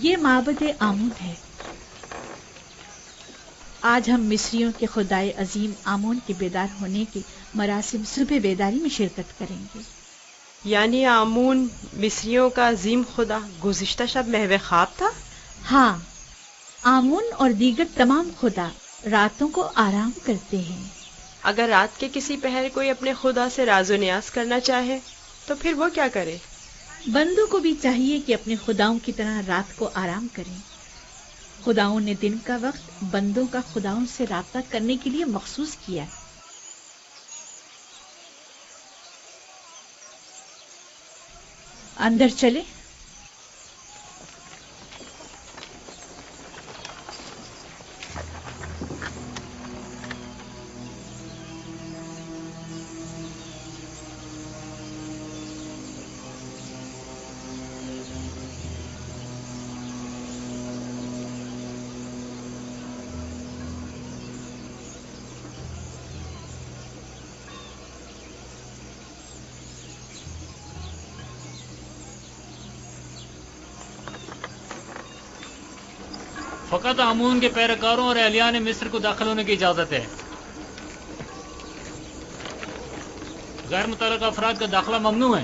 یہ معبد آمون ہے۔ آج ہم مصریوں کے خدائے عظیم آمون کے بیدار ہونے کے مراسم صبح بیداری میں شرکت کریں گے۔ یعنی آمون مصریوں کا عظیم خدا گزشتہ شب محو خواب تھا؟ ہاں، آمون اور دیگر تمام خدا راتوں کو آرام کرتے ہیں۔ اگر رات کے کسی پہر کوئی اپنے خدا سے راز و نیاز کرنا چاہے تو پھر وہ کیا کرے؟ بندوں کو بھی چاہیے کہ اپنے خداؤں کی طرح رات کو آرام کریں۔ خداؤں نے دن کا وقت بندوں کا خداؤں سے رابطہ کرنے کے لیے مخصوص کیا۔ اندر چلے۔ فقط آمون کے پیروکاروں اور اہلیان مصر کو داخل ہونے کی اجازت ہے۔ غیر متعلقہ افراد کا داخلہ ممنوع ہے۔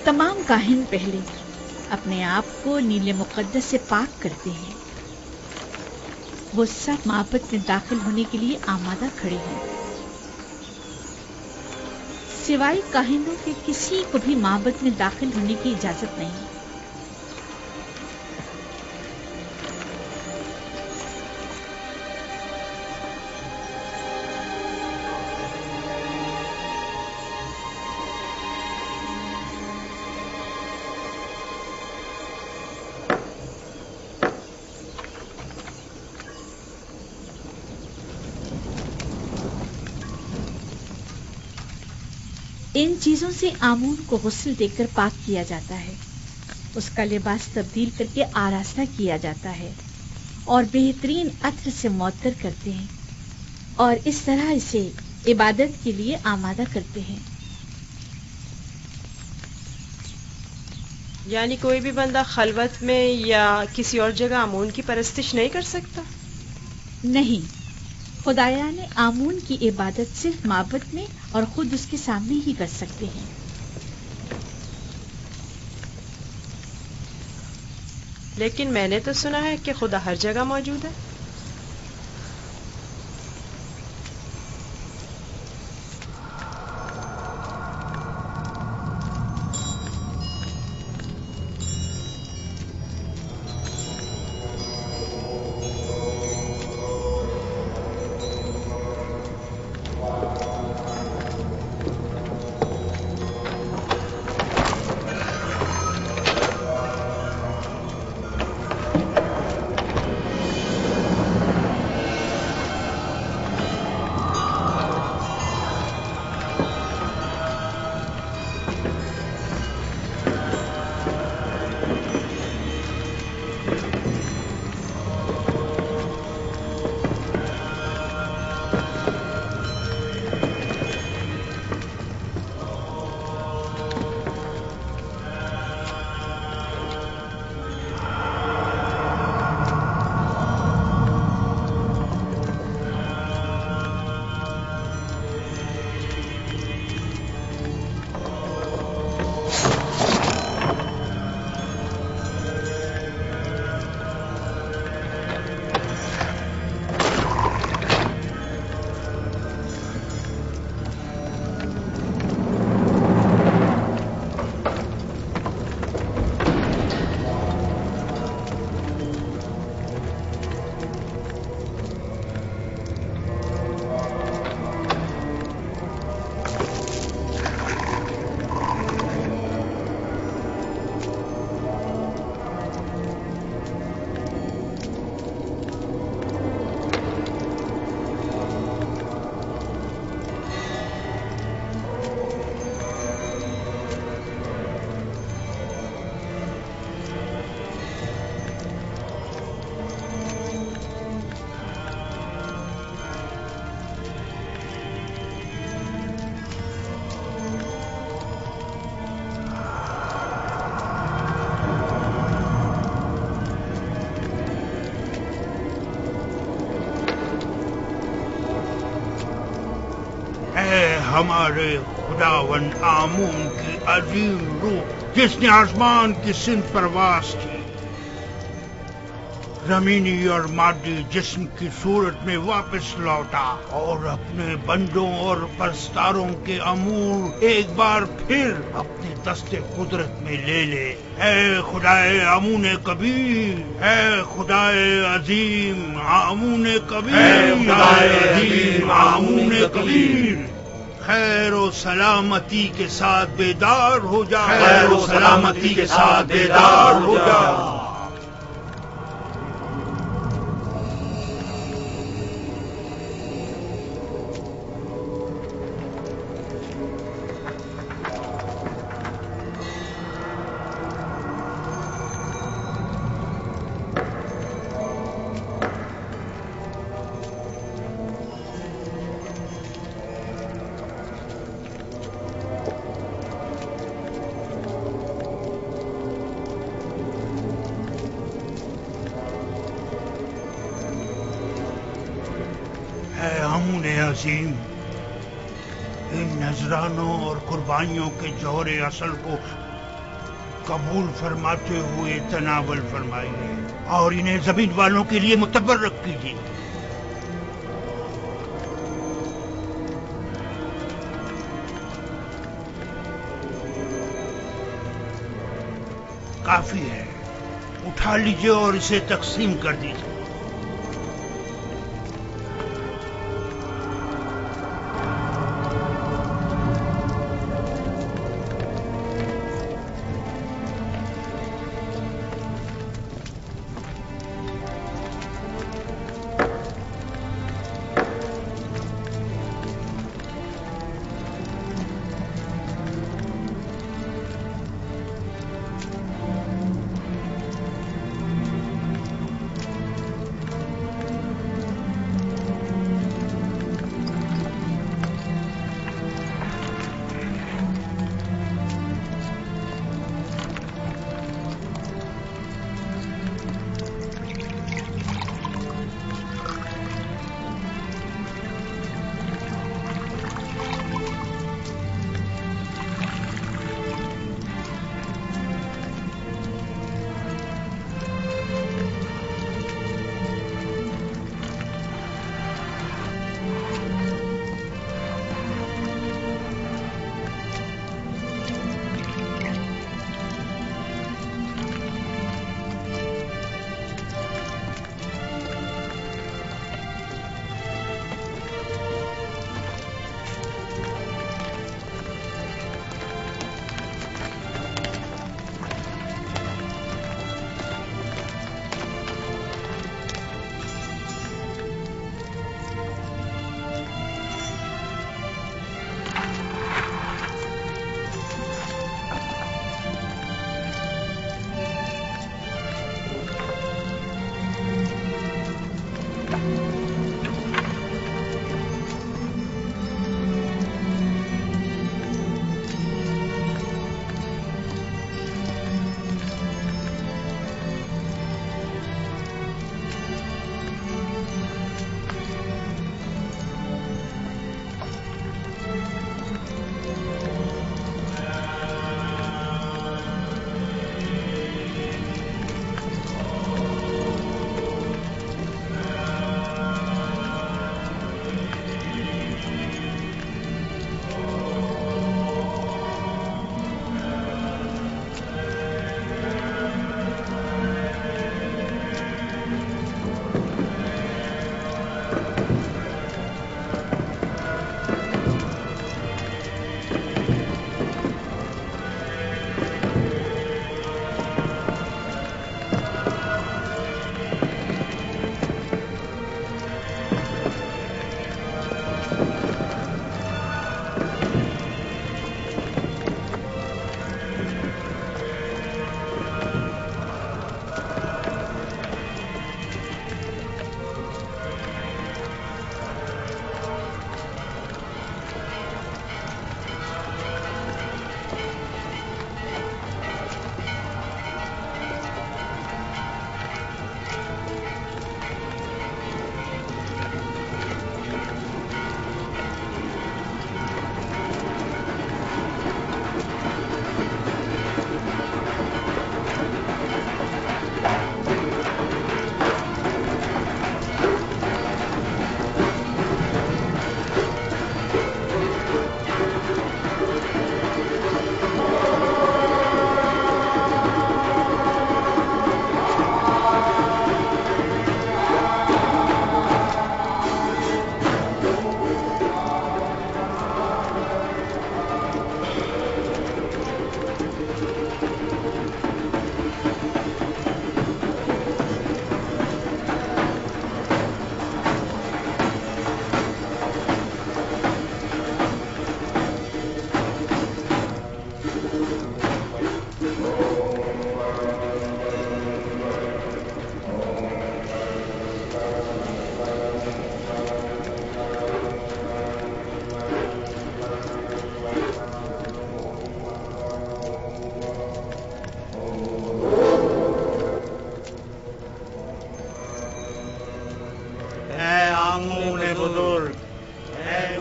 تمام کاہن پہلے اپنے آپ کو نیل مقدس سے پاک کرتے ہیں۔ وہ سب معبد میں داخل ہونے کے لیے آمادہ کھڑے ہیں۔ سوائے کاہنوں کے کسی کو بھی معبد میں داخل ہونے کی اجازت نہیں۔ ان چیزوں سے آمون کو غسل دے کر پاک کیا جاتا ہے، اس کا لباس تبدیل کر کے آراستہ کیا جاتا ہے اور بہترین عطر سے معطر کرتے ہیں، اور اس طرح اسے عبادت کے لیے آمادہ کرتے ہیں۔ یعنی کوئی بھی بندہ خلوت میں یا کسی اور جگہ آمون کی پرستش نہیں کر سکتا؟ نہیں، خدایان آمون کی عبادت صرف معبد میں اور خود اس کے سامنے ہی کر سکتے ہیں۔ لیکن میں نے تو سنا ہے کہ خدا ہر جگہ موجود ہے۔ ہمارے خداوند آمون کی عظیم روح جس نے آسمان کی سمت پرواز کی، زمینی اور مادی جسم کی صورت میں واپس لوٹا اور اپنے بندوں اور پرستاروں کے امور ایک بار پھر اپنے دست قدرت میں لے لے۔ اے خدائے آمون کبیر، اے خدائے عظیم آمون کبیر، اے خدائے عظیم آمون کبیر، خیر و سلامتی کے ساتھ بیدار ہو جا، خیر و سلامتی کے ساتھ بیدار ہو جا۔ اے آمون عظیم، ان نذرانوں اور قربانیوں کے جوہر اصل کو قبول فرماتے ہوئے تناول فرمائیے اور انہیں زمین والوں کے لیے متبرک کیجیے۔ کافی ہے، اٹھا لیجیے اور اسے تقسیم کر دیجیے۔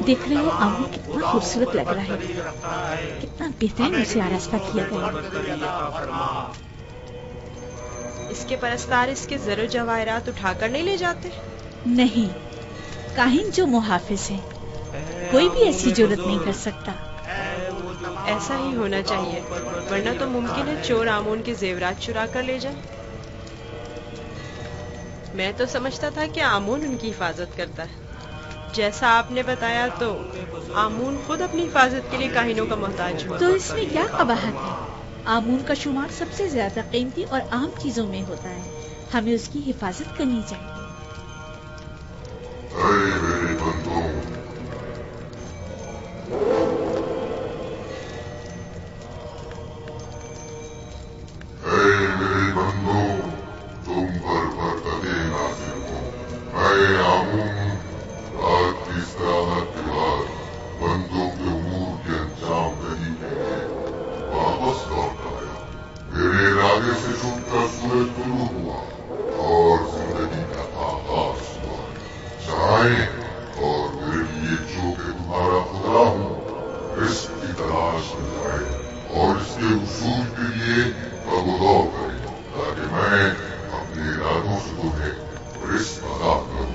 देख रहे हो आमून कितना खूबसूरत लग रहा है, कितना बेहतरीन उसे आरास्ता किया गया। इसके परस्तार इसके ज़रो जवाहरात उठाकर नहीं ले जाते? नहीं, काहिन जो मुहाफिज है, कोई भी ऐसी जुर्रत नहीं कर सकता। ऐसा ही होना चाहिए, वरना तो मुमकिन है चोर आमून के जेवरात चुरा कर ले जाए। मैं तो समझता था कि आमून उनकी हिफाजत करता है। जैसा आपने बताया तो आमून खुद अपनी हिफाजत के लिए काहिनों का मोहताज हुआ। तो इसमें क्या कबाहत है? आमून का शुमार सबसे ज्यादा कीमती और आम चीजों में होता है, हमें उसकी हिफाजत करनी चाहिए। मेरे बंदों, मेरे बंदों, तुम पर बरकते नाज़िल हो। मैं आमून रात की इस्तिराहत के बाद बंदों के उमूर के अंजाम दही के लिए वापस लौट आया। मेरे इरादे से छूटकर सूरज तुलू हुआ और जिंदगी का आगाज हुआ। चाहे और मेरे लिए जो कि तुम्हारा खुदा हूँ, रिस्क की तलाश में जाए और इसके उसूल के लिए कबूल करे, ताकि मैं अपने इरादों से तुम्हें रिस्क अदा करूँ।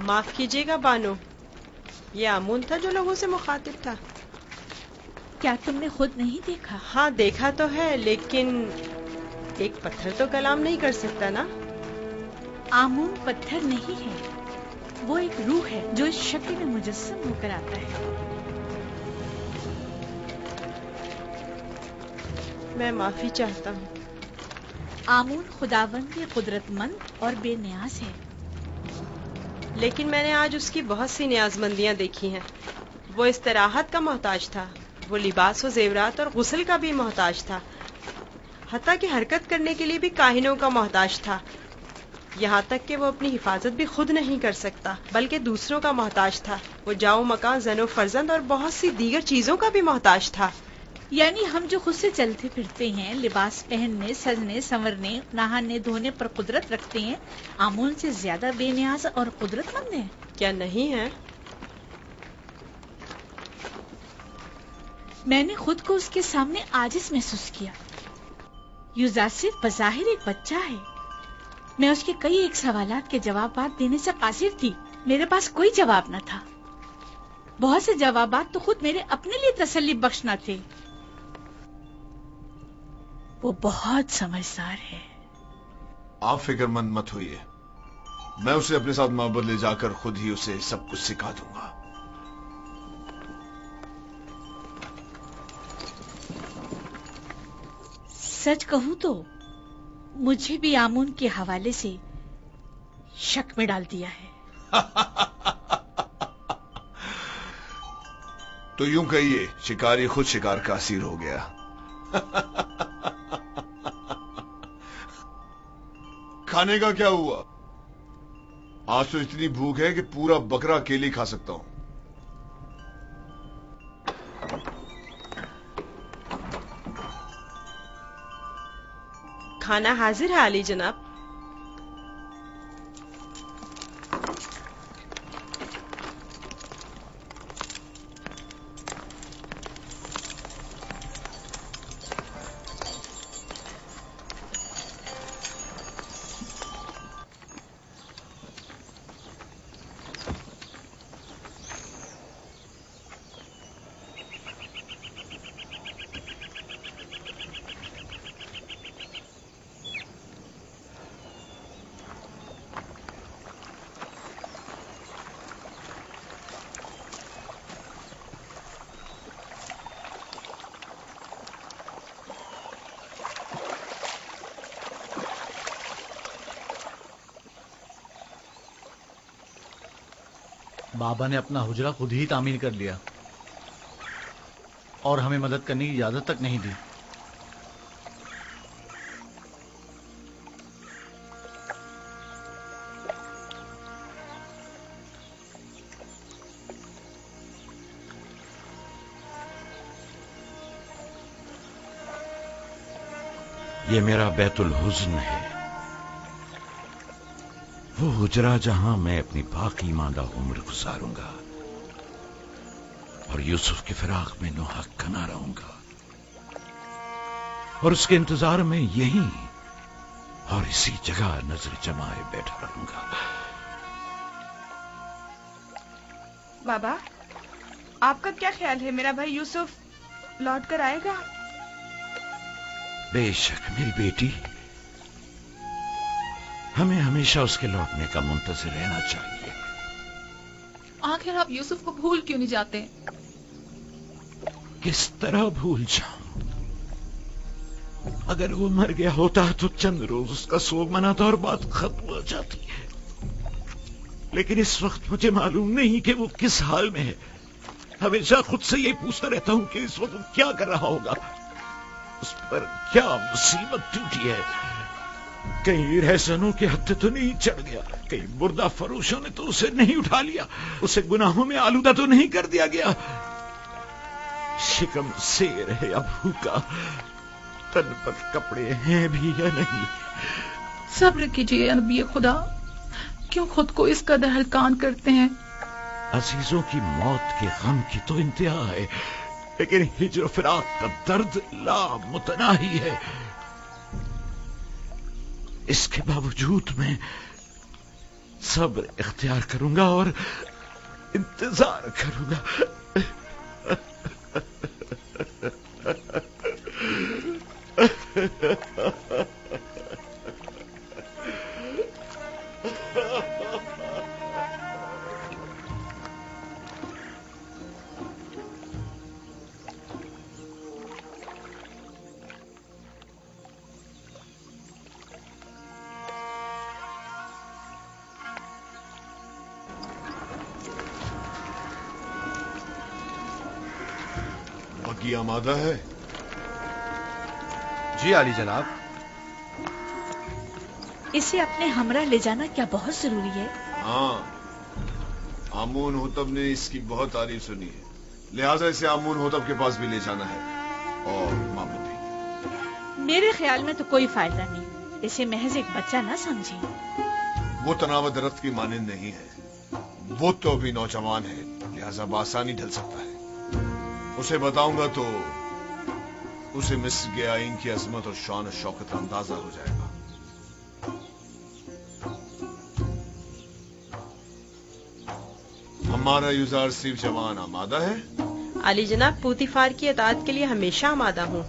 माफ कीजिएगा बानो, ये आमून था जो लोगों से मुखातिब था। क्या तुमने खुद नहीं देखा? हाँ देखा तो है, लेकिन एक पत्थर तो कलाम नहीं कर सकता ना। आमून पत्थर नहीं है, वो एक रूह है जो इस शक्ल में मुजस्सम होकर आता है। मैं माफी चाहता हूँ। आमून खुदावंद कुदरतमंद और बेनियाज है। लेकिन मैंने आज उसकी बहुत सी नियाजमंदियां देखी हैं। वो इस्तराहत का मोहताज था, वो लिबास व जेवरात और गुस्ल का भी मोहताज था, हत्ता कि हरकत करने के लिए भी काहिनों का मोहताज था। यहाँ तक कि वो अपनी हिफाजत भी खुद नहीं कर सकता, बल्कि दूसरों का मोहताज था। वो जाओ मकान, जनो फर्जंद और बहुत सी दीगर चीजों का भी मोहताज था। यानी हम जो खुद से चलते फिरते हैं, लिबास पहनने, सजने, संवरने, नहाने धोने पर कुदरत रखते हैं, आमून से ज्यादा बेनियाज और कुदरतमंद हैं? क्या नहीं है? मैंने खुद को उसके सामने आजिज महसूस किया। युजासिफ बज़ाहिर एक बच्चा है। मैं उसके कई एक सवालात के जवाब देने से कासिर थी। मेरे पास कोई जवाब न था। बहुत से जवाबात तो खुद मेरे अपने लिए तसल्ली बख्श न थे। वो बहुत समझदार है। आप फिक्रमंद मत होइए, मैं उसे अपने साथ माबद ले जाकर खुद ही उसे सब कुछ सिखा दूंगा। सच कहूं तो मुझे भी आमून के हवाले से शक में डाल दिया है। तो यूं कहिए, शिकारी खुद शिकार का असीर हो गया। खाने का क्या हुआ? आज तो इतनी भूख है कि पूरा बकरा अकेले खा सकता हूं। खाना हाजिर है आली जनाब। बाबा ने अपना हुजरा खुद ही तामीर कर लिया और हमें मदद करने की इजाजत तक नहीं दी। یہ میرا بیت الحزن ہے، وہ حجرہ جہاں میں اپنی باقی ماندہ عمر گزاروں گا اور یوسف کے فراق میں نوحق کنا رہوں گا، اور اس کے انتظار میں یہیں اور اسی جگہ نظر جمائے بیٹھا رہوں گا۔ بابا، آپ کا کیا خیال ہے، میرا بھائی یوسف لوٹ کر آئے گا؟ بے شک میری بیٹی، ہمیں ہمیشہ اس کے لوٹنے کا منتظر رہنا چاہیے۔ آخر آپ یوسف کو بھول کیوں نہیں جاتے؟ کس طرح بھول جاؤں؟ اگر وہ مر گیا ہوتا تو چند روز اس کا سوگ مناتا اور بات ختم ہو جاتی، لیکن اس وقت مجھے معلوم نہیں کہ وہ کس حال میں ہے۔ ہمیشہ خود سے یہ پوچھتا رہتا ہوں کہ اس وقت وہ کیا کر رہا ہوگا، اس پر کیا مصیبت ٹوٹی ہے، کہیں رہزنوں کے ہتھے تو نہیں چڑھ گیا، کہیں مردہ فروشوں نے تو اسے نہیں اٹھا لیا، اسے گناہوں میں آلودہ تو نہیں کر دیا گیا، شکم سیر ہے یا بھوکا، تن پر کپڑے ہیں بھی یا نہیں۔ صبر کیجیے نبی خدا، کیوں خود کو اس قدر ہلکان کرتے ہیں؟ عزیزوں کی موت کے غم کی تو انتہا ہے، لیکن ہجر و فراق کا درد لا متناہی ہے۔ اس کے باوجود میں صبر اختیار کروں گا اور انتظار کروں گا۔ بگی آمادہ ہے؟ جی عالی جناب۔ اسے اپنے ہمراہ لے جانا کیا بہت ضروری ہے؟ ہاں، آمون ہوتب نے اس کی بہت تعریف سنی ہے، لہٰذا اسے آمون ہوتب کے پاس بھی لے جانا ہے، اور معبد بھی۔ میرے خیال میں تو کوئی فائدہ نہیں، اسے محض ایک بچہ نہ سمجھیں۔ وہ تناوع درخت کی مانند نہیں ہے، وہ تو ابھی نوجوان ہے، لہٰذا بآسانی ڈھل سکتا ہے۔ اسے بتاؤں گا تو اسے مصر کے آئین کی عظمت اور شان و شوکت کا اندازہ ہو جائے گا۔ ہمارا یوزار سیف جوان آمادہ ہے؟ علی جناب، پوتیفار کی اطاعت کے لیے ہمیشہ آمادہ ہوں۔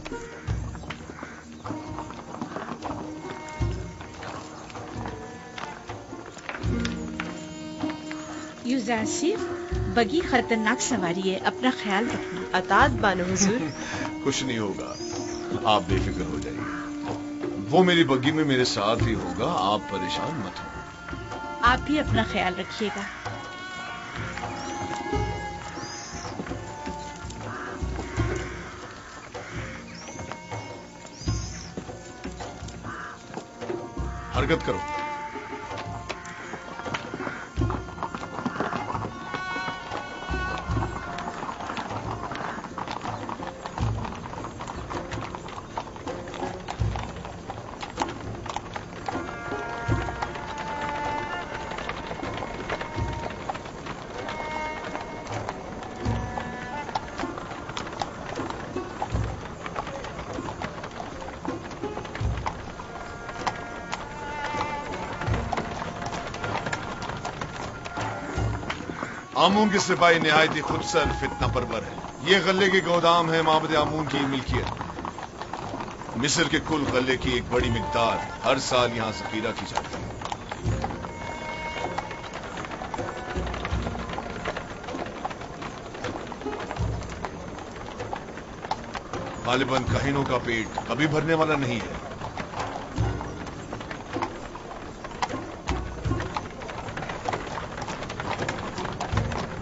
یوزار سیف، بگی خطرناک سواری ہے، اپنا خیال رکھنا۔ اطاعت بانو حضور۔ کچھ نہیں ہوگا، آپ بے فکر ہو جائیے، وہ میری بگی میں میرے ساتھ ہی ہوگا، آپ پریشان مت ہو۔ آپ بھی اپنا خیال رکھیے گا۔ حرکت کرو۔ آمون کے سپاہی نہایت ہی خودسر فتنہ پرور ہے۔ یہ غلے کے گودام ہے، معبد آمون کی ملکیت۔ مصر کے کل غلے کی ایک بڑی مقدار ہر سال یہاں ذخیرہ کی جاتی ہے۔ غالباً کہینوں کا پیٹ کبھی بھرنے والا نہیں ہے۔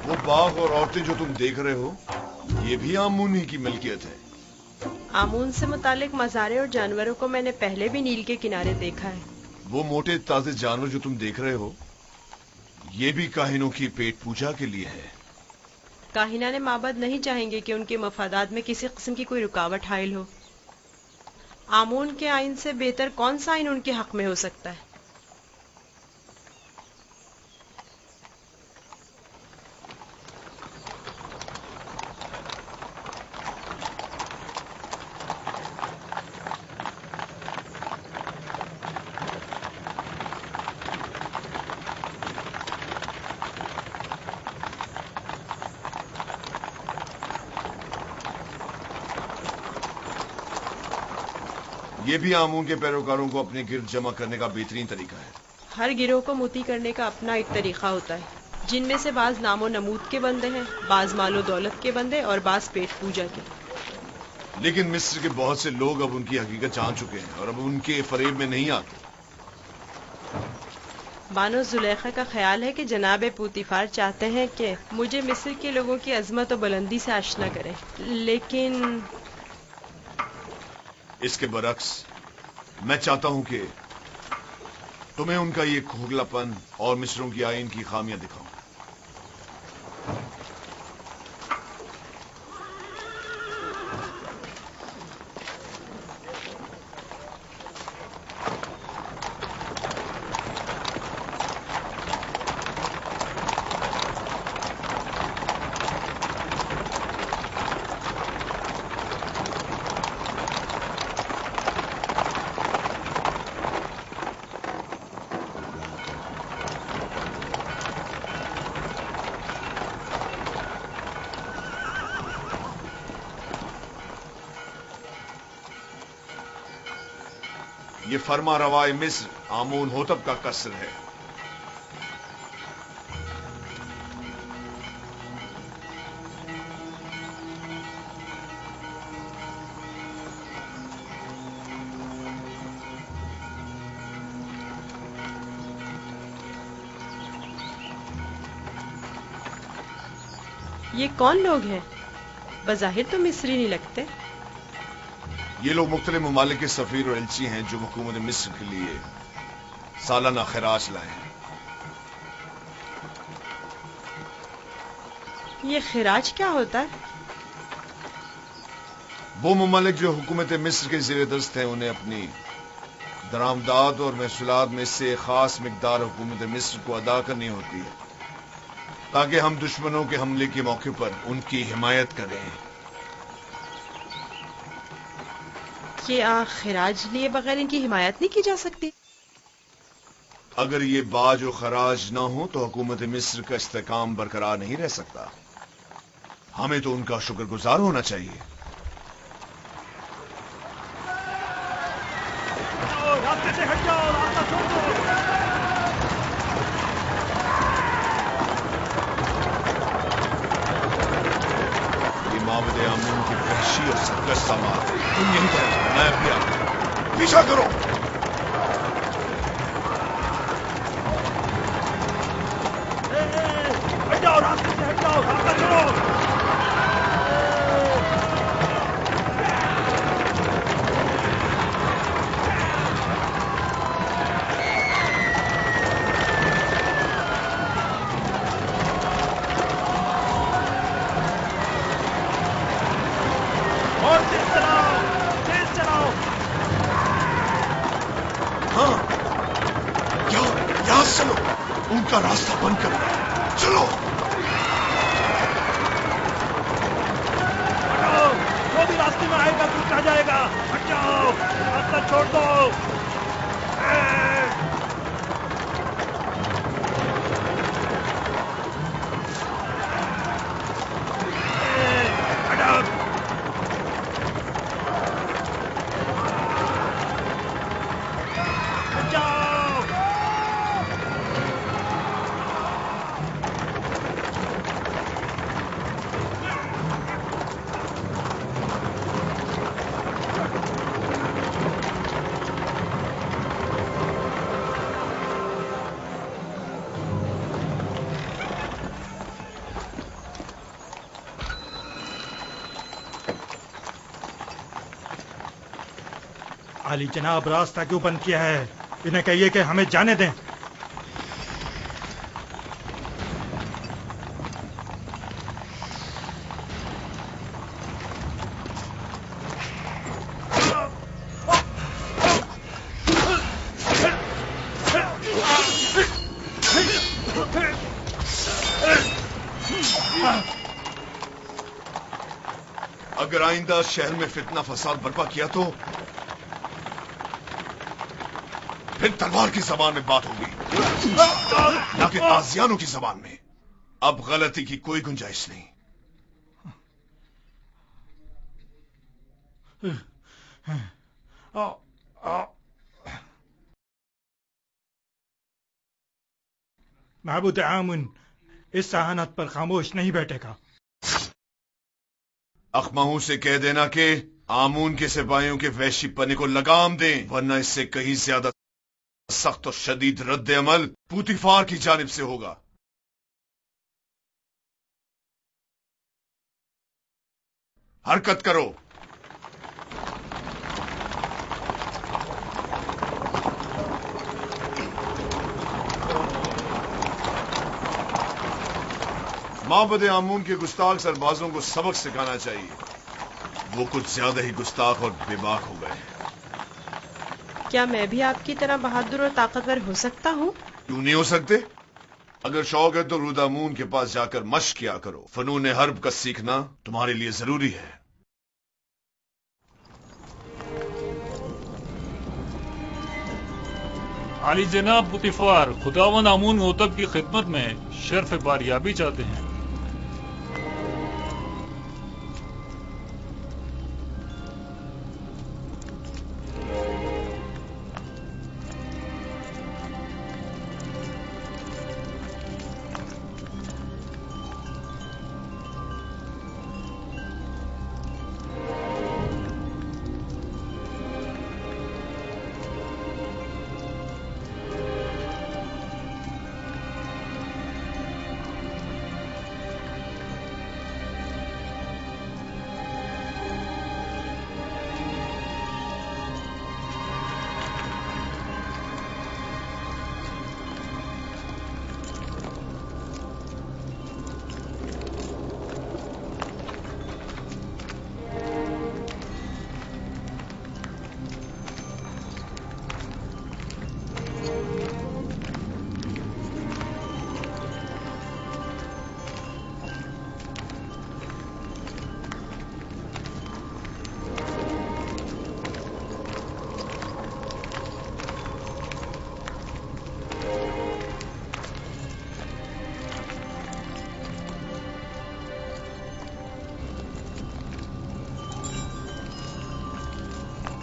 وہ باغ اور عورتیں جو تم دیکھ رہے ہو، یہ بھی آمون ہی کی ملکیت ہے۔ آمون سے متعلق مزارے اور جانوروں کو میں نے پہلے بھی نیل کے کنارے دیکھا ہے۔ وہ موٹے تازے جانور جو تم دیکھ رہے ہو، یہ بھی کاہنوں کی پیٹ پوجا کے لیے ہے۔ کاہنان معبد نہیں چاہیں گے کہ ان کے مفادات میں کسی قسم کی کوئی رکاوٹ حائل ہو۔ आमून के आइन से बेहतर कौन सा आइन उनके हक में हो सकता है? ये भी आमून के पैरोकारों को अपने गिर्द जमा करने का बेहतरीन तरीका है। हर गिरोह को मोती करने का अपना एक तरीका होता है, जिनमें से बाज नामो नमूद के बंदे हैं, बाज मालो दौलत के बंदे और बाज पेट पूजा के। लेकिन मिस्र के बहुत से लोग अब उनकी हकीकत जान चुके हैं और अब उनके फरेब में नहीं आते। बानो जुलेखा का ख्याल है कि जनाब पूतीफार चाहते हैं कि मुझे मिस्र के लोगों की अजमत और बुलंदी से आशना करें, लेकिन इसके बरक्स मैं चाहता हूं कि तुम्हें उनका ये खोखलापन और मिस्रों की आइन की खामियां दिखाऊं। ये फरमा रवाए मिस्र आमून होतब का कसर है। ये कौन लोग हैं? बज़ाहिर तो मिस्री नहीं लगते। ये लोग मुख्तलिफ ममालिक के सफीर और एलची हैं जो हुकूमत मिस्र के लिए सालाना खिराज लाए हैं। ये खिराज क्या होता है? वो ममालिक जो हुकूमत मिस्र के ज़ेर दस्त हैं उन्हें अपनी दरामदाद और महसूलात में से खास मिकदार हुकूमत मिस्र को अदा करनी होती है ताकि हम दुश्मनों के हमले के मौके पर उनकी हिमायत करें। क्या खिराज लिए बगैर इनकी हिमायत नहीं की जा सकती? अगर ये बाज और खराज ना हो तो हुकूमत मिस्र का इस्तेकाम बरकरार नहीं रह सकता। हमें तो उनका शुक्रगुजार होना चाहिए। रास्ते से हट जाओ, रास्ता छोड़ दो। ये माबद आमून की वहशी और सरकश समाज तुम यहीं पर मैं भी आता, पीछा करो। हट जाओ, रास्ते से हट जाओ, रास्ता छोड़ो। और तेज चलाओ, तेज चलाओ। हाँ, यहाँ चलो, उनका रास्ता बंद करो। चलो। हटाओ, जो भी रास्ते में आएगा कुछ आ जाएगा। हट जाओ, रास्ता छोड़ दो। हटाओ। हट जाओ। आली जनाब, रास्ता क्यों बंद किया है? इन्हें कहिए कि हमें जाने दें। اگر آئندہ شہر میں فتنہ فساد برپا کیا تو پھر تلوار کی زبان میں بات ہوگی نہ کہ تازیانوں کی زبان میں. اب غلطی کی کوئی گنجائش نہیں. معبود آمون اس ذہانت پر خاموش نہیں بیٹھے گا. اخماہوں سے کہہ دینا کہ آمون کے سپاہیوں کے وحشی پنے کو لگام دیں، ورنہ اس سے کہیں زیادہ سخت اور شدید رد عمل پوتیفار کی جانب سے ہوگا. حرکت کرو. معبد آمون کے گستاخ سربازوں کو سبق سکھانا چاہیے. وہ کچھ زیادہ ہی گستاخ اور بے باک ہو گئے. کیا میں بھی آپ کی طرح بہادر اور طاقتور ہو سکتا ہوں؟ کیوں نہیں ہو سکتے؟ اگر شوق ہے تو رودامون کے پاس جا کر مشق کیا کرو. فنون حرب کا سیکھنا تمہارے لیے ضروری ہے. عالی جناب پوتیفار، خداوند آمون ہوتب کی خدمت میں شرف باریابی چاہتے ہیں.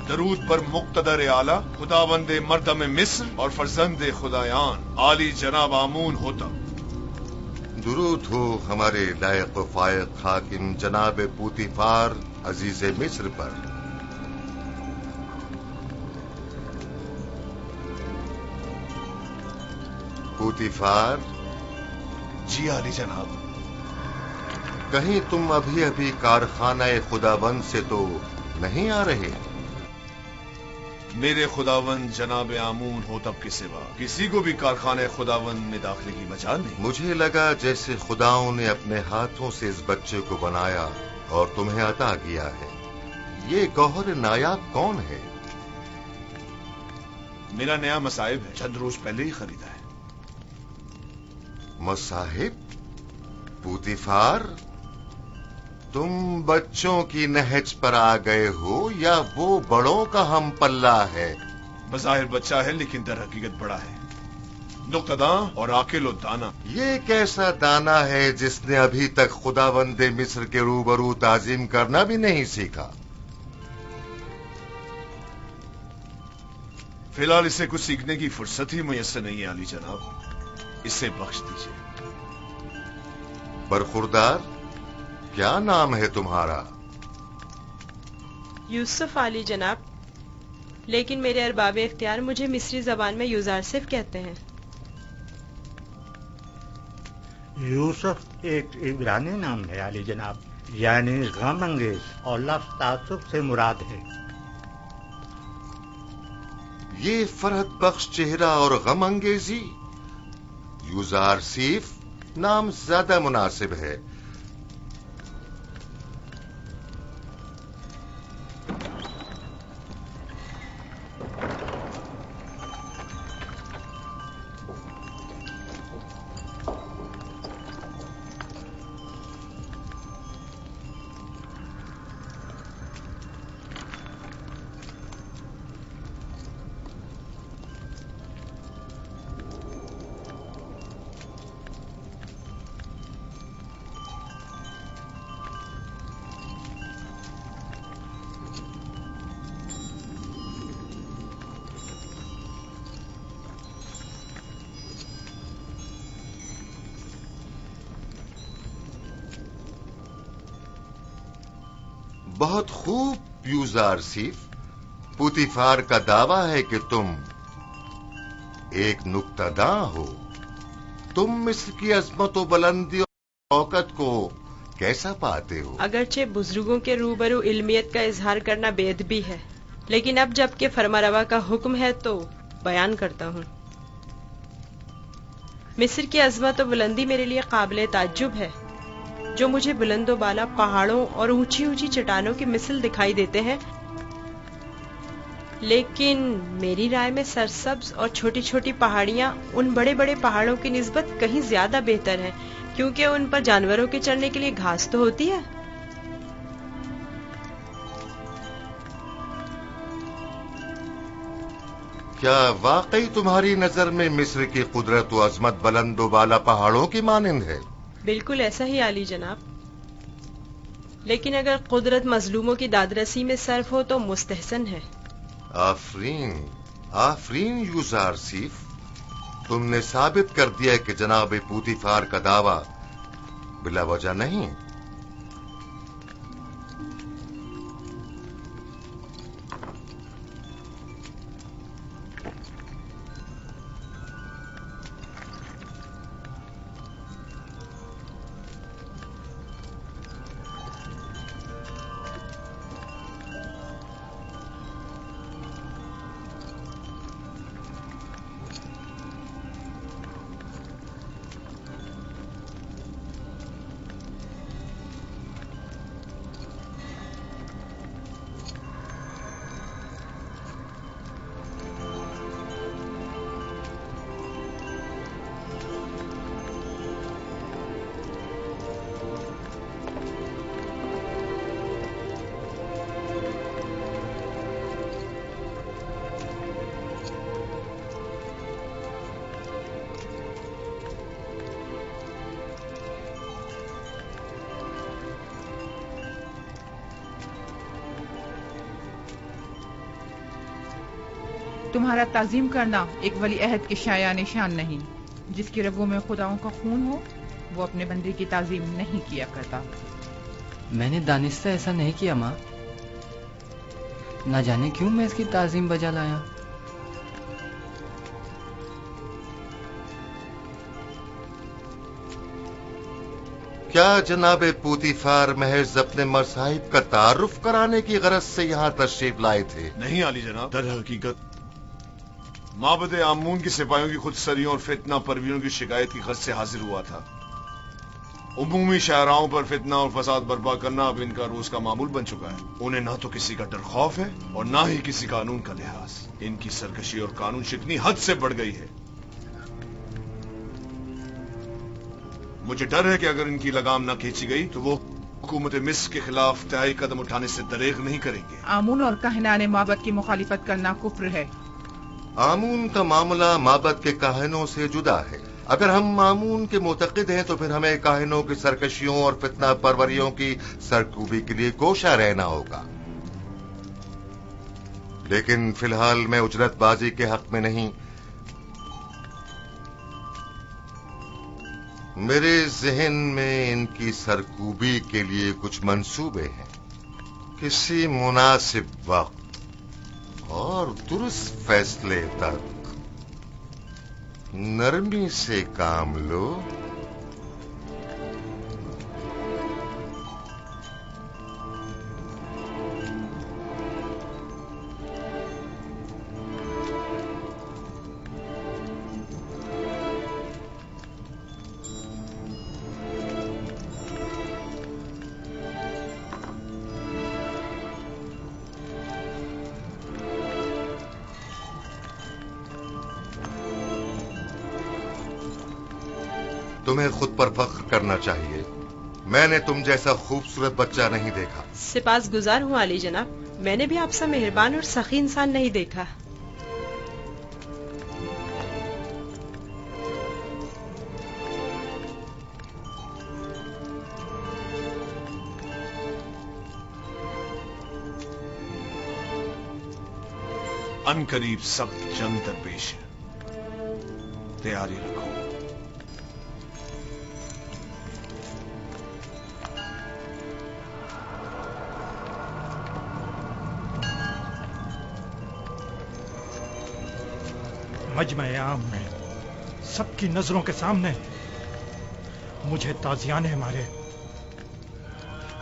درود پر مقتدر اعلی خداوند مردم مصر اور فرزند خدایان عالی جناب آمون ہوتا. درود ہو ہمارے لائق و فائق حاکم جناب پوتیفار عزیز مصر پر. پوتیفار. جی عالی جناب. کہیں تم ابھی کارخانہ خداوند سے تو نہیں آ رہے؟ میرے خداوند جناب آمون ہوتب کے سوا کسی کو بھی کارخانہ خداوند میں داخلے کی مجال نہیں. مجھے لگا جیسے خداؤں نے اپنے ہاتھوں سے اس بچے کو بنایا اور تمہیں عطا کیا ہے. یہ گوہر نایاب کون ہے؟ میرا نیا مصاحب ہے، چند روز پہلے ہی خریدا ہے. مصاحب؟ پوتیفار، تم بچوں کی نہج پر آ گئے ہو یا وہ بڑوں کا ہم پلہ ہے؟ بظاہر بچہ ہے لیکن در حقیقت بڑا ہے. نقطہ داں اور عاقل و دانا. یہ کیسا دانا ہے جس نے ابھی تک خداوند مصر کے روبرو تعظیم کرنا بھی نہیں سیکھا؟ فی الحال اسے کچھ سیکھنے کی فرصت ہی میسر نہیں ہے عالی جناب. اسے بخش دیجیے. برخوردار، کیا نام ہے تمہارا؟ یوسف عالی جناب، لیکن میرے ارباب اختیار مجھے مصری زبان میں یوزارسف کہتے ہیں. یوسف ایک عبرانی نام ہے عالی جناب، یعنی غم انگیز، اور لفظ تعصب سے مراد ہے. یہ فرحت بخش چہرہ اور غم انگیزی، یوزارسیف نام زیادہ مناسب ہے. बहुत खूब यूजारसीफ। पुतिफार का दावा है कि तुम एक नुक्तादां हो। तुम मिस्र की अजमत व बुलंदी और औकत को कैसा पाते हो? अगरचे बुजुर्गों के रूबरू इल्मियत का इजहार करना बेअदबी है, लेकिन अब जबकि फरमारवा का हुक्म है तो बयान करता हूँ। मिस्र की अजमत व बुलंदी मेरे लिए काबिल ताज्जुब है। जो मुझे बुलंदो बाला पहाड़ों और ऊंची ऊंची चट्टानों की मिसल दिखाई देते हैं, लेकिन मेरी राय में सरसब्ज और छोटी छोटी पहाड़ियां उन बड़े बड़े पहाड़ों की निस्बत कहीं ज्यादा बेहतर हैं, क्योंकि उन पर जानवरों के चढ़ने के लिए घास तो होती है। क्या वाकई तुम्हारी नजर में मिस्र की कुदरत व अजमत बुलंदो बाला पहाड़ों की मानिंद है? बिल्कुल ऐसा ही आली जनाब, लेकिन अगर कुदरत मजलूमों की दादरसी में सर्फ हो तो मुस्तहसन है। आफरीन, आफरीन यूजारसीफ, तुमने साबित कर दिया कि जनाब पुतिफार का दावा बिला वजह नहीं। तुम्हारा ताजीम करना एक वली अहद के शाया निशान नहीं। जिसकी रगों में खुदाओं का खून हो वो अपने बंदे की ताजीम नहीं किया करता। मैंने दानिस्ता ऐसा नहीं किया माँ, ना जाने क्यों मैं इसकी ताजीम बजा लाया। क्या जनाब पुतिफार महज अपने मसाहिब का तारुफ कराने की गरज से यहाँ तशरीफ लाए थे? नहीं आली जनाब, दर हकीकत माबद आमून की सिपाहियों की खुदसरियों और फितना परवियों की शिकायत की गरज से हाजिर हुआ था। उमूमी शाहराओं पर फितना और फसाद बर्पा करना अब इनका रोज का मामूल बन चुका है। उन्हें ना तो किसी का डर खौफ है और ना ही किसी कानून का लिहाज। इनकी सरकशी और कानून शिकनी हद से बढ़ गई है। मुझे डर है कि अगर इनकी लगाम ना खींची गई तो वो हुकूमत मिस्र के खिलाफ तय कदम उठाने से दरेग नहीं करेंगे। आमून और कहनाने माबद की मुखालिफत करना कुफ्र है। आमून का मामला माबद के काहिनों से जुदा है। अगर हम आमून के मुतक़िद हैं तो फिर हमें काहिनों की सरकशियों और फितना परवरियों की सरकूबी के लिए कोशा रहना होगा। लेकिन फिलहाल मैं उजरतबाजी के हक में नहीं। मेरे जहन में इनकी सरकूबी के लिए कुछ मंसूबे हैं। किसी मुनासिब वक्त और दुरुस्त फैसले तक नरमी से काम लो। तुम्हें खुद पर फख्र करना चाहिए। मैंने तुम जैसा खूबसूरत बच्चा नहीं देखा। सिपास गुजार हूँ आली जनाब, मैंने भी आपसा मेहरबान और सखी इंसान नहीं देखा। अनकरीब सब जंग दरपेश है, तैयारी रखो। मजमे आम में सबकी नजरों के सामने मुझे ताजियाने मारे।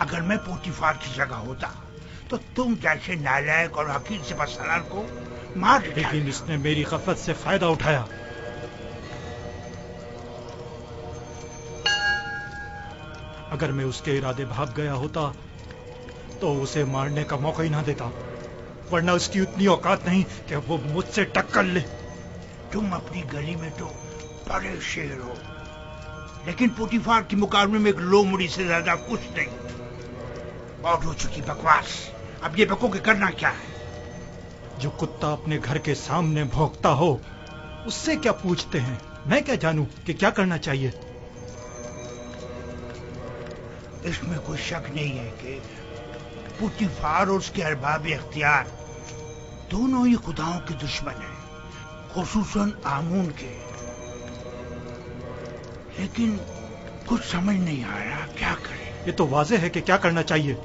अगर मैं पोतीफार की जगह होता तो तुम जैसे नालायक और हकीर सिपहसालार को मार देता। लेकिन इसने मेरी गफलत से फायदा उठाया। अगर मैं उसके इरादे भाग गया होता तो उसे मारने का मौका ही ना देता, वरना उसकी उतनी औकात नहीं कि वो मुझसे टक्कर ले। तुम अपनी गली में तो बड़े शेर हो, लेकिन पोतीफार के मुकाबले में एक लोमड़ी से ज्यादा कुछ नहीं। बहुत हो चुकी बकवास, अब ये बको के करना क्या है? जो कुत्ता अपने घर के सामने भौंकता हो उससे क्या पूछते हैं? मैं क्या जानूं कि क्या करना चाहिए? इसमें कोई शक नहीं है कि पोतीफार और उसके अरबाब इख्तियार दोनों ही खुदाओं के दुश्मन हैं, खुसूसन आमून के। लेकिन कुछ समझ नहीं आ रहा क्या करें। ये तो वाज़ेह है कि क्या करना चाहिए।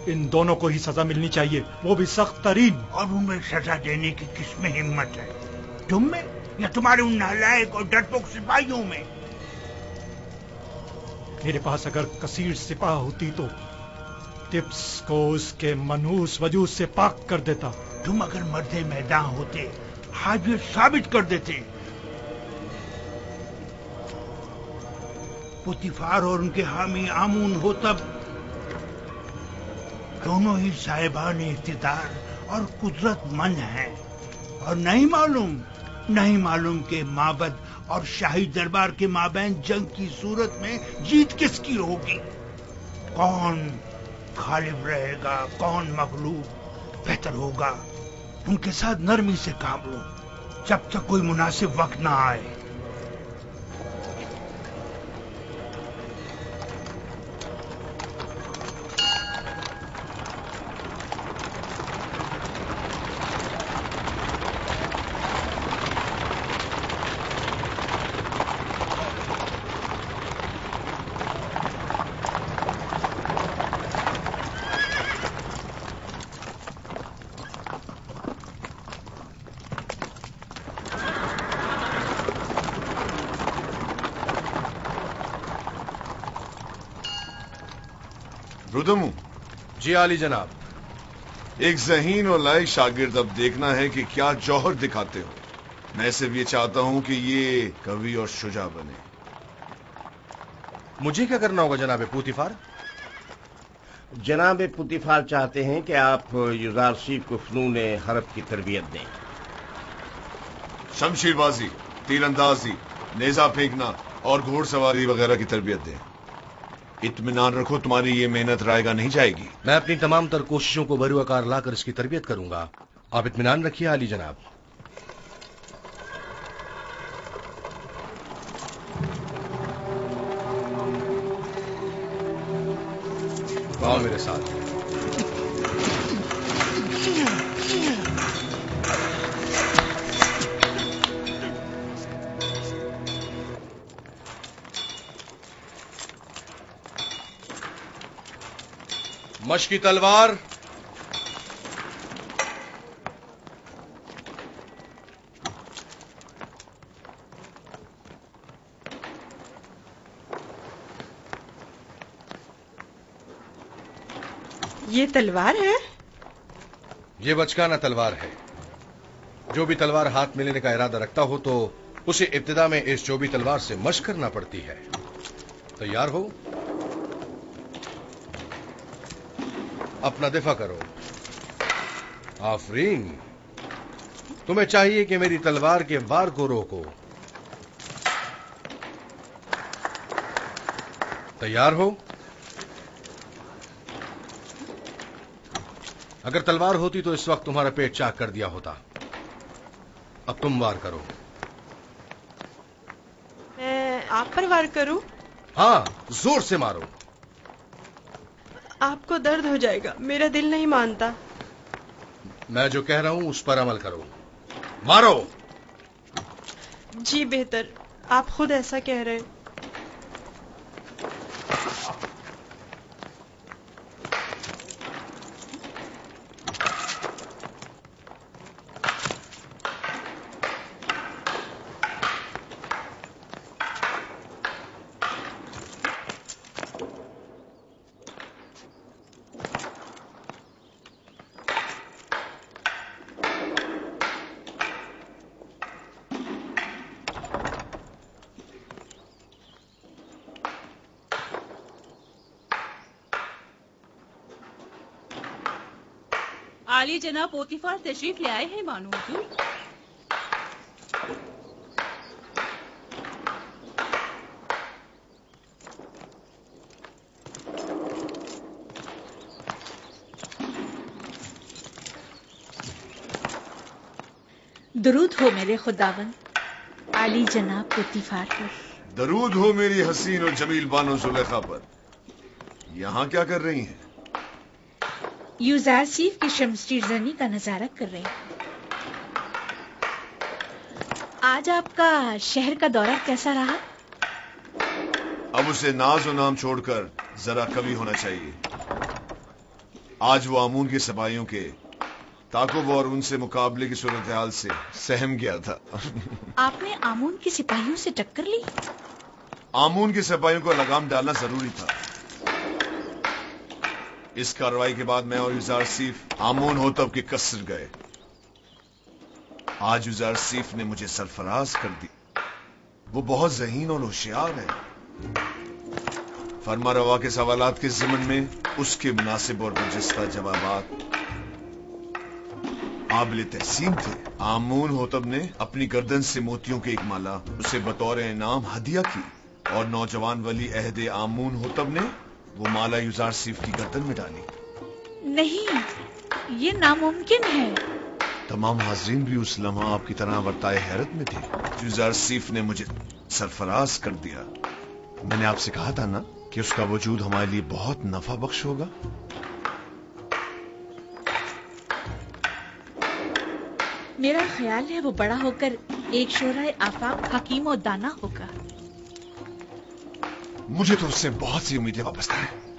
इन दोनों को ही सजा मिलनी चाहिए, वो भी सख्त तरीन। और उन्हें सजा देने की किसमें हिम्मत है? तुम में या तुम्हारे उन नालायक और डरपोक सिपाहियों में? मेरे पास अगर कसीर सिपाह होती तो टिप्स को उसके मनहूस वजूद से पाक कर देता। तुम अगर मर्दे मैदान होते आज ये साबित कर देते। पोतीफार और उनके हामी आमून हो तब दोनों ही साहिबान इख्तियार और कुदरतमंद हैं, और नहीं मालूम के माबद और शाही दरबार के माबैन जंग की सूरत में जीत किसकी होगी। कौन गालिब रहेगा, कौन मगलूब? बेहतर होगा उनके साथ नरमी से काम लो जब तक कोई मुनासिब वक्त ना आए। रुदमू जी आली जनाब। एक ज़हीन और लायक शागिर्द अब देखना है कि क्या जौहर दिखाते हो। मैं सिर्फ ये चाहता हूं कि ये कवि और शुजा बने। मुझे क्या करना होगा जनाब पोतीफार? जनाब पोतीफार चाहते हैं कि आप युजारसी को फनून हरब की तरबियत दें। शमशीरबाजी, तीरंदाजी, नेजा फेंकना और घोड़सवारी वगैरह की तरबियत दें। इत्मीनान रखो, तुम्हारी ये मेहनत रायगा नहीं जाएगी। मैं अपनी तमाम तर कोशिशों को बरूआकार लाकर इसकी तरबियत करूंगा। आप इत्मीनान रखिए आली जनाब। आओ मेरे साथ। मशकी तलवार, ये तलवार है? ये बचकाना तलवार है। जो भी तलवार हाथ में लेने का इरादा रखता हो तो उसे इब्तिदा में इस जो भी तलवार से मशक करना पड़ती है। तैयार हो? अपना दिफा करो। आफरीन, तुम्हें चाहिए कि मेरी तलवार के वार को रोको। तैयार हो? अगर तलवार होती तो इस वक्त तुम्हारा पेट चाक कर दिया होता। अब तुम वार करो। मैं आप पर वार करूं? हाँ, जोर से मारो। आपको दर्द हो जाएगा, मेरा दिल नहीं मानता। मैं जो कह रहा हूं उस पर अमल करो। मारो। जी बेहतर, आप खुद ऐसा कह रहे हैं। आली जनाब पोतीफार तशरीफ ले आए हैं मानो हुजूर। दरूद हो मेरे खुदावन आली जनाब पोतीफार पर। दरूद हो मेरी हसीन और जमील बानो जुलेखा पर। यहाँ क्या कर रही हैं? यूजारसीफ की शमशीरजनी का नजारा कर रहे हैं। आज आपका शहर का दौरा कैसा रहा? अब उसे नाज और नाम छोड़कर जरा कवि होना चाहिए। आज वो आमून के सिपाहियों के ताकुब और उनसे मुकाबले की सूरत हाल से सहम गया था। आपने आमून के सिपाहियों से टक्कर ली? आमून के सिपाहियों को लगाम डालना जरूरी था। इस कार्रवाई के बाद मैं और यूजारसीफ आमून होतब के कसर गए। आज यूजारसीफ ने मुझे सरफराज कर दी। वो बहुत ज़हीन और होशियार है। फरमा रवा के सवालात के ज़िमन में उसके मुनासिब और बर्जस्ता जवाबात काबिल तहसीन थे। आमून होतब ने अपनी गर्दन से मोतियों की एक माला उसे बतौर इनाम हदिया की और नौजवान वली अहदे आमून होतब ने वो माला यूजारसीफ की गर्दन में डाली। नहीं, ये नामुमकिन है। तमाम हाजरीन भी उस लम्हा आपकी तरह वर्ताए हैरत में थे। यूजारसीफ ने मुझे सरफराज कर दिया। मैंने आपसे कहा था ना कि उसका वजूद हमारे लिए बहुत नफा बख्श होगा। मेरा ख्याल है वो बड़ा होकर एक शोराए आफाक हकीम और दाना होगा। मुझे तो उससे बहुत सी उम्मीदें वाबस्ता हैं।